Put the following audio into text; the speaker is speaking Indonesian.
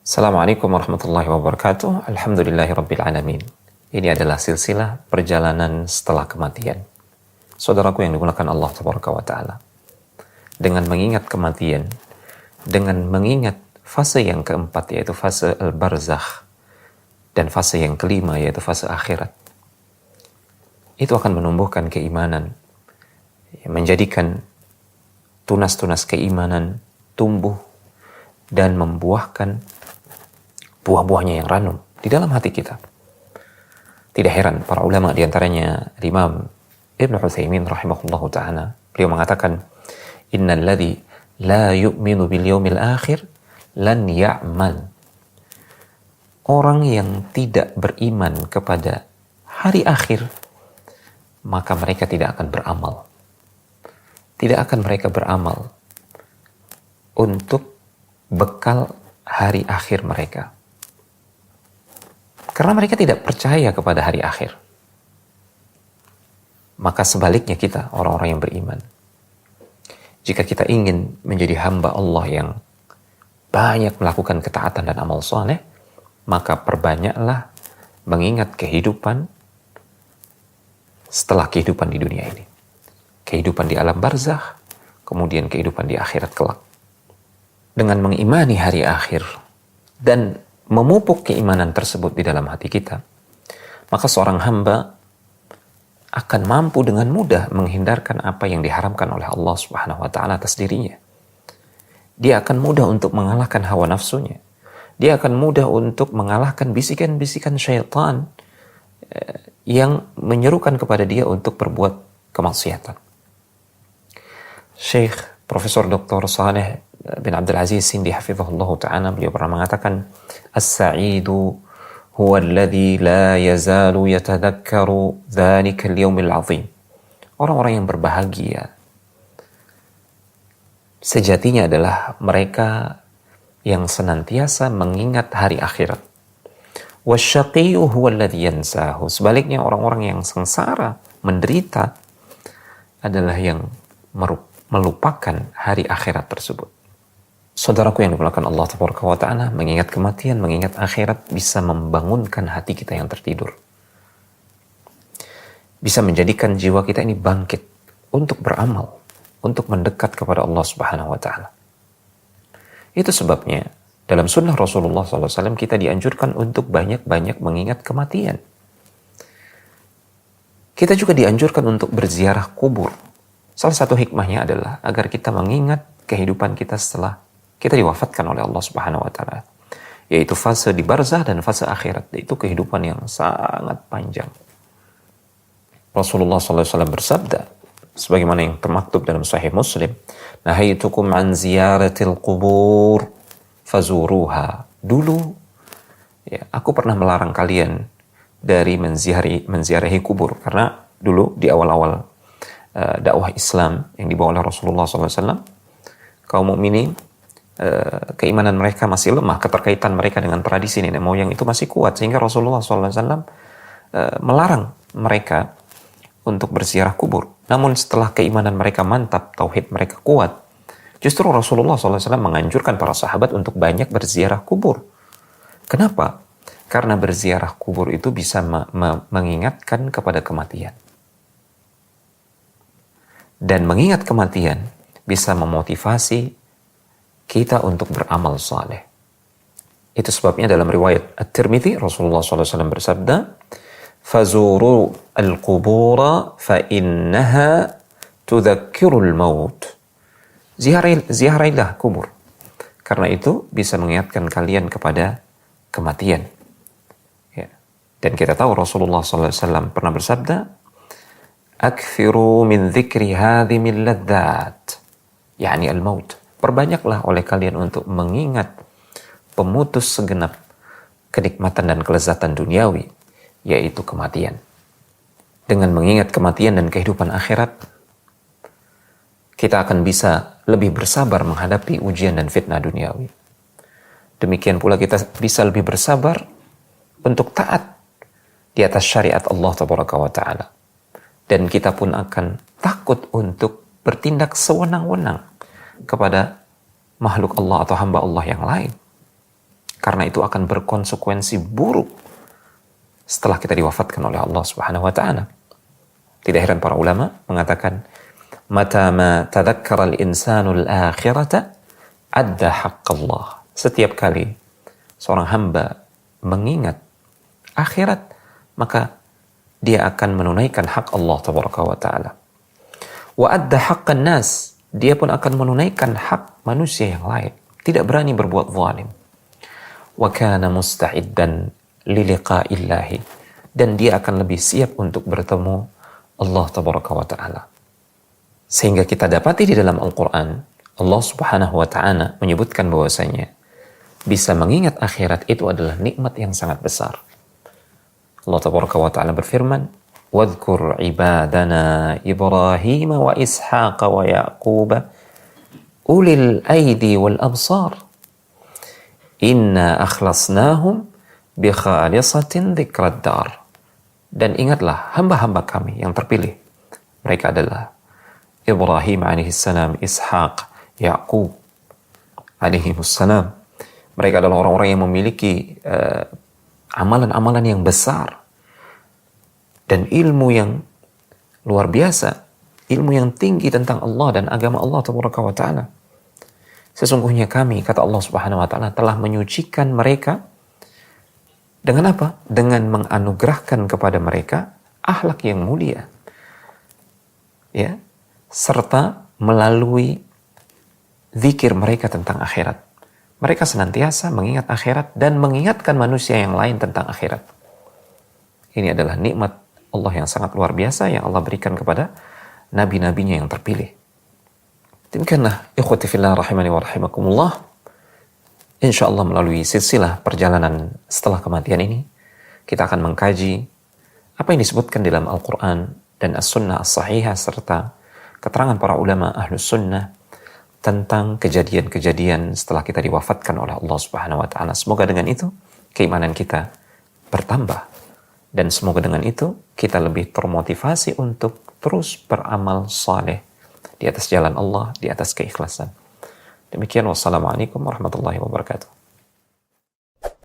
Assalamualaikum warahmatullahi wabarakatuh. Alhamdulillahirabbil alamin. Ini adalah silsilah perjalanan setelah kematian. Saudaraku yang dimuliakan Allah tabaraka wa taala. Dengan mengingat kematian, dengan mengingat fase yang keempat yaitu fase al-barzakh dan fase yang kelima yaitu fase akhirat. Itu akan menumbuhkan keimanan, menjadikan tunas-tunas keimanan tumbuh dan membuahkan buah-buahnya yang ranum di dalam hati kita. Tidak heran para ulama diantaranya Imam Ibn Utsaimin rahimahullahu ta'ala, beliau mengatakan innal ladzi la yu'minu bil yaumil akhir lan ya'mal. Orang yang tidak beriman kepada hari akhir, maka mereka tidak akan beramal. Tidak akan mereka beramal untuk bekal hari akhir mereka. Karena mereka tidak percaya kepada hari akhir. Maka sebaliknya kita, orang-orang yang beriman, jika kita ingin menjadi hamba Allah yang banyak melakukan ketaatan dan amal saleh, maka perbanyaklah mengingat kehidupan setelah kehidupan di dunia ini. Kehidupan di alam barzakh, kemudian kehidupan di akhirat kelak. Dengan mengimani hari akhir dan memupuk keimanan tersebut di dalam hati kita, maka seorang hamba akan mampu dengan mudah menghindarkan apa yang diharamkan oleh Allah Subhanahu wa taala atas dirinya. Dia akan mudah untuk mengalahkan hawa nafsunya. Dia akan mudah untuk mengalahkan bisikan-bisikan syaitan yang menyerukan kepada dia untuk berbuat kemaksiatan. Syekh Profesor Dr. Saleh bin Abdul Aziz Sindi hafizahullah ta'ala, beliau pernah mengatakan as-sa'idu huwa alladhi la yazalu yatadhakkaru dhalika al-yawmil azim. Orang-orang yang berbahagia sejatinya adalah mereka yang senantiasa mengingat hari akhirat. Wasyaqiyyu huwa alladhi yansahu. Sebaliknya orang-orang yang sengsara, menderita adalah yang melupakan hari akhirat tersebut. Saudaraku yang dimuliakan Allah tabaraka wa ta'ala, mengingat kematian, mengingat akhirat bisa membangunkan hati kita yang tertidur. Bisa menjadikan jiwa kita ini bangkit untuk beramal, untuk mendekat kepada Allah Subhanahu wa ta'ala. Itu sebabnya dalam sunnah Rasulullah SAW kita dianjurkan untuk banyak-banyak mengingat kematian. Kita juga dianjurkan untuk berziarah kubur. Salah satu hikmahnya adalah agar kita mengingat kehidupan kita setelah kita diwafatkan oleh Allah Subhanahu wa taala, yaitu fase di barzah dan fase akhirat. Itu kehidupan yang sangat panjang. Rasulullah SAW bersabda sebagaimana yang termaktub dalam Sahih Muslim, "Nahaitukum an ziyaratil qubur fazuruha." Dulu ya, aku pernah melarang kalian dari menziarahi kubur, karena dulu di awal-awal dakwah Islam yang dibawa oleh Rasulullah SAW, kaum mukminin keimanan mereka masih lemah, keterkaitan mereka dengan tradisi nenek moyang itu masih kuat, sehingga Rasulullah SAW melarang mereka untuk berziarah kubur. Namun setelah keimanan mereka mantap, tauhid mereka kuat, justru Rasulullah SAW menganjurkan para sahabat untuk banyak berziarah kubur. Kenapa? Karena berziarah kubur itu bisa mengingatkan kepada kematian. Dan mengingat kematian bisa memotivasi kita untuk beramal saleh. Itu sebabnya dalam riwayat At-Tirmidzi Rasulullah SAW bersabda, "Fazuru al-qubura fa innaha tudzakkirul maut." Ziarailah kubur, karena itu bisa mengingatkan kalian kepada kematian. Ya. Dan kita tahu Rasulullah SAW pernah bersabda, "Akthiru min dzikri hadhimil ladzat." Yani al-maut. Perbanyaklah oleh kalian untuk mengingat pemutus segenap kenikmatan dan kelezatan duniawi, yaitu kematian. Dengan mengingat kematian dan kehidupan akhirat, kita akan bisa lebih bersabar menghadapi ujian dan fitnah duniawi. Demikian pula kita bisa lebih bersabar untuk taat di atas syariat Allah tabaraka wa ta'ala. Dan kita pun akan takut untuk bertindak sewenang-wenang kepada makhluk Allah atau hamba Allah yang lain. karena itu akan berkonsekuensi buruk setelah kita diwafatkan oleh Allah Subhanahu wa taala. Tidak heran para ulama mengatakan, "Mata ma tadzakkara al-insanu al-akhirata adda haqqallah." Setiap kali seorang hamba mengingat akhirat, maka dia akan menunaikan hak Allah tabaraka wa taala. Wa adda haqqan nas, dia pun akan menunaikan hak manusia yang lain, tidak berani berbuat zalim. Wa kana musta'iddan li liqa'illahi, dan dia akan lebih siap untuk bertemu Allah tabaraka wa taala. Sehingga kita dapati di dalam Al-Qur'an, Allah Subhanahu wa taala menyebutkan bahwasanya bisa mengingat akhirat itu adalah nikmat yang sangat besar. Allah tabaraka wa taala berfirman, "Wadhkur ibadana Ibrahim wa Ishaq wa Yaqub ulil aidi wal absar. Inna akhlasnahum bi khalisatin dzikrad dar." Dan ingatlah hamba-hamba kami yang terpilih. Mereka adalah Ibrahim alaihissalam, Ishaq, Yaqub alaihissalam. Mereka adalah orang-orang yang memiliki amalan-amalan yang besar dan ilmu yang luar biasa, ilmu yang tinggi tentang Allah dan agama Allah tabaraka wa taala. Sesungguhnya kami, kata Allah Subhanahu wa taala, telah menyucikan mereka dengan apa? Dengan menganugerahkan kepada mereka akhlak yang mulia. Ya, serta melalui zikir mereka tentang akhirat. Mereka senantiasa mengingat akhirat dan mengingatkan manusia yang lain tentang akhirat. Ini adalah nikmat Allah yang sangat luar biasa yang Allah berikan kepada nabi-nabinya yang terpilih. Demikianlah ikhwati fillah rahimani wa rahimakumullah. Insyaallah melalui silsilah perjalanan setelah kematian ini, kita akan mengkaji apa yang disebutkan dalam Al-Quran dan As-Sunnah As-Sahihah serta keterangan para ulama Ahlus Sunnah tentang kejadian-kejadian setelah kita diwafatkan oleh Allah Subhanahu wa taala. Semoga dengan itu keimanan kita bertambah dan semoga dengan itu kita lebih termotivasi untuk terus beramal saleh di atas jalan Allah, di atas keikhlasan. Demikian, wassalamualaikum warahmatullahi wabarakatuh.